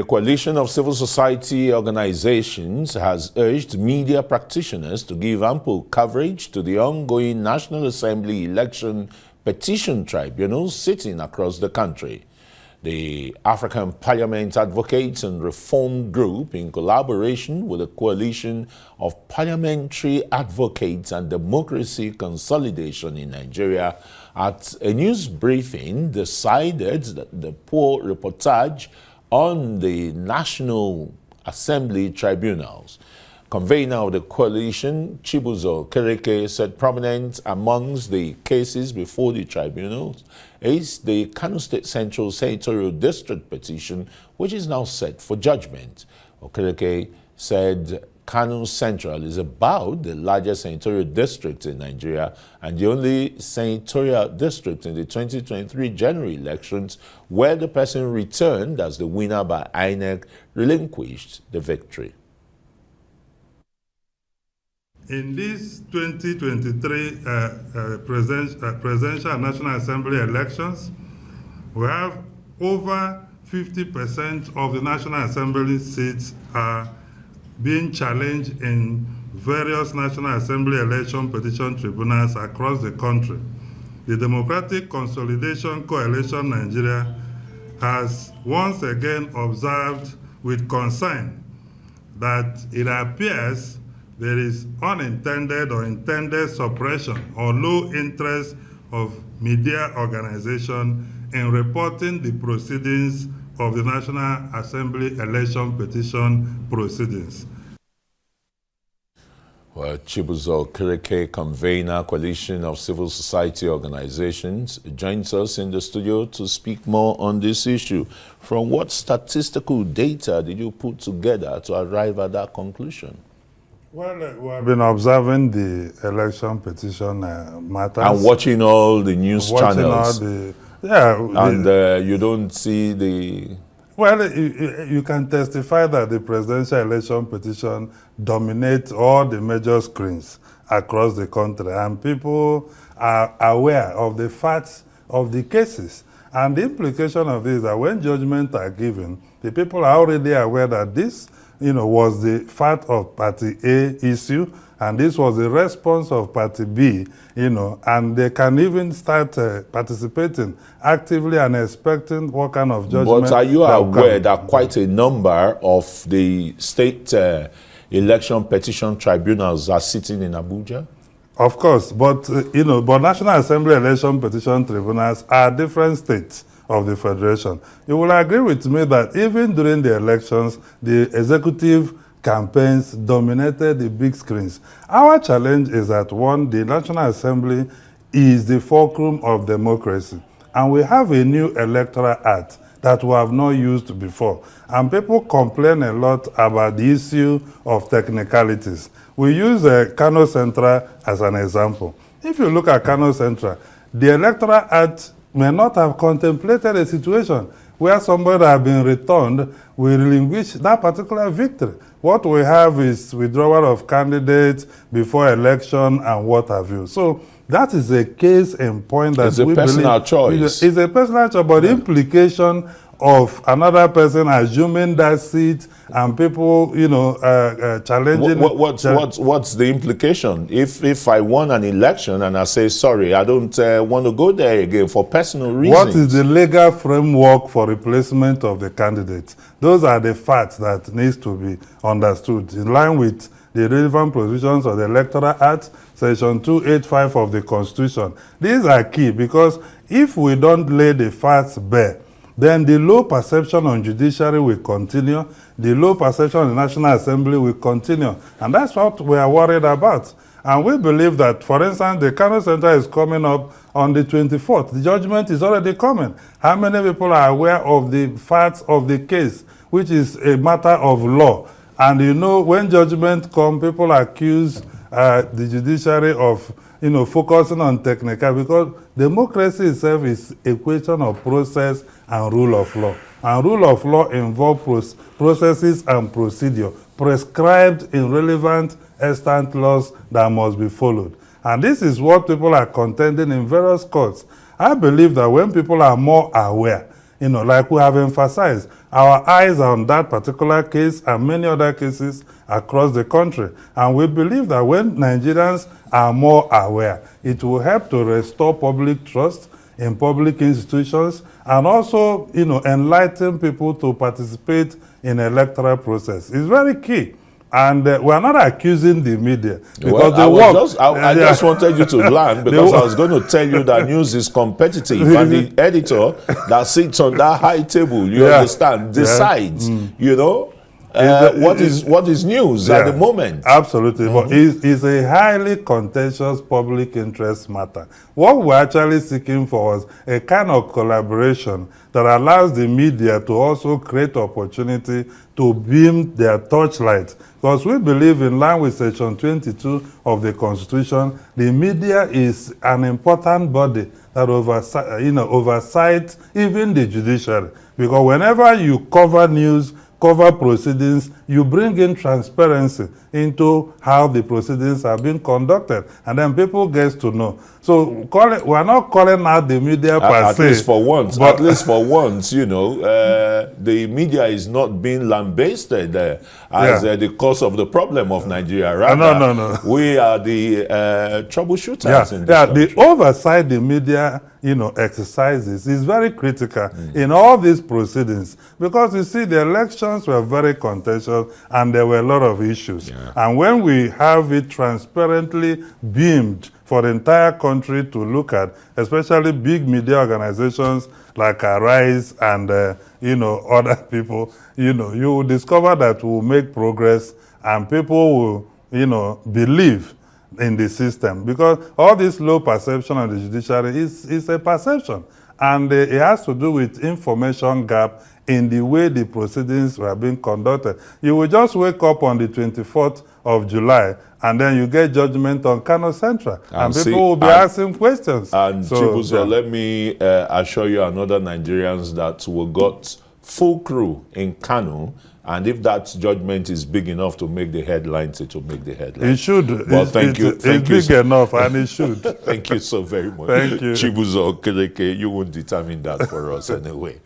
coalition of civil society organizations has urged media practitioners to give ample coverage to the ongoing National Assembly election petition tribunals sitting across the country. The African Parliament Advocates and Reform Group, in collaboration with the Coalition of Parliamentary Advocates and Democracy Consolidation in Nigeria, at a news briefing decided that the poor reportage on the National Assembly tribunals. Convener of the coalition, Chibuzo Okereke, said prominent amongst the cases before the tribunals is the Kano State Central Senatorial District petition, which is now set for judgment. Okereke said Kano Central is about the largest senatorial district in Nigeria and the only senatorial district in the 2023 general elections where the person returned as the winner by INEC relinquished the victory. In these 2023 presidential and National Assembly elections, we have over 50% of the National Assembly seats are being challenged in various National Assembly election petition tribunals across the country. The Democratic Consolidation Coalition Nigeria has once again observed with concern that it appears there is unintended or intended suppression or low interest of media organization in reporting the proceedings of the National Assembly election petition proceedings. Well, Chibuzo Okereke, convener, Coalition of Civil Society Organizations, joins us in the studio to speak more on this issue. From what statistical data did you put together to arrive at that conclusion? Well, we have been observing the election petition matters. And watching all the news channels. You don't see the... Well, you can testify that the presidential election petition dominates all the major screens across the country, and people are aware of the facts of the cases. And the implication of this is that when judgments are given, the people are already aware that this was the fact of Party A issue, and this was the response of Party B, and they can even start participating actively and expecting what kind of judgment. But are you aware that quite a number of the state election petition tribunals are sitting in Abuja? Of course, but National Assembly election petition tribunals are different states of the Federation. You will agree with me that even during the elections, the executive campaigns dominated the big screens. Our challenge is that, one, the National Assembly is the fulcrum of democracy, and we have a new electoral act that we have not used before. And people complain a lot about the issue of technicalities. We use Kano Central as an example. If you look at Kano Central, the electoral act may not have contemplated a situation where somebody has been returned will relinquish that particular victory. What we have is withdrawal of candidates before election and what have you. So that is a case in point that it's a personal choice. It's a personal choice, but the implication of another person assuming that seat and people, challenging. What's the implication? If I won an election and I say, sorry, I don't want to go there again for personal reasons. What is the legal framework for replacement of the candidate? Those are the facts that needs to be understood in line with the relevant provisions of the Electoral Act, Section 285 of the Constitution. These are key because if we don't lay the facts bare, then the low perception on judiciary will continue, the low perception on the National Assembly will continue. And that's what we are worried about. And we believe that, for instance, the Kano Center is coming up on the 24th. The judgment is already coming. How many people are aware of the facts of the case, which is a matter of law? And when judgment comes, people accuse the judiciary of focusing on technical, because democracy itself is a question of process and rule of law. And rule of law involves processes and procedure prescribed in relevant extant laws that must be followed. And this is what people are contending in various courts. I believe that when people are more aware, like we have emphasized, our eyes are on that particular case and many other cases across the country. And we believe that when Nigerians are more aware, it will help to restore public trust in public institutions and also, enlighten people to participate in electoral process. It's very key. And we're not accusing the media because I just wanted you to learn because I was going to tell you that news is competitive and the editor that sits on that high table, you understand, decides, what is news at the moment. Absolutely, but it's a highly contentious public interest matter. What we're actually seeking for is a kind of collaboration that allows the media to also create opportunity to beam their torchlight. Because we believe, in line with Section 22 of the Constitution, the media is an important body that oversights even the judiciary. Because whenever you cover news, cover proceedings, you bring in transparency into how the proceedings are being conducted, and then people get to know. So we're not calling out the media per se. At least for once, the media is not being lambasted as the cause of the problem of Nigeria. Rather, no. We are the troubleshooters in this country. The oversight the media exercises is very critical in all these proceedings, because you see the elections were very contentious and there were a lot of issues. And when we have it transparently beamed for the entire country to look at, especially big media organizations like Arise and other people, you will discover that we'll make progress and people will believe in the system, because all this low perception of the judiciary is a perception, and it has to do with information gap in the way the proceedings were being conducted. You will just wake up on the 24th of July and then you get judgment on Kano Central, and people will be asking questions. And Chibuzo, let me assure you and other Nigerians that we got full crew in Kano. And if that judgment is big enough to make the headlines, it will make the headlines. It should. Well, thank you. It's big enough, and it should. Thank you so very much. Thank you. Chibuzo Okereke, you won't determine that for us anyway.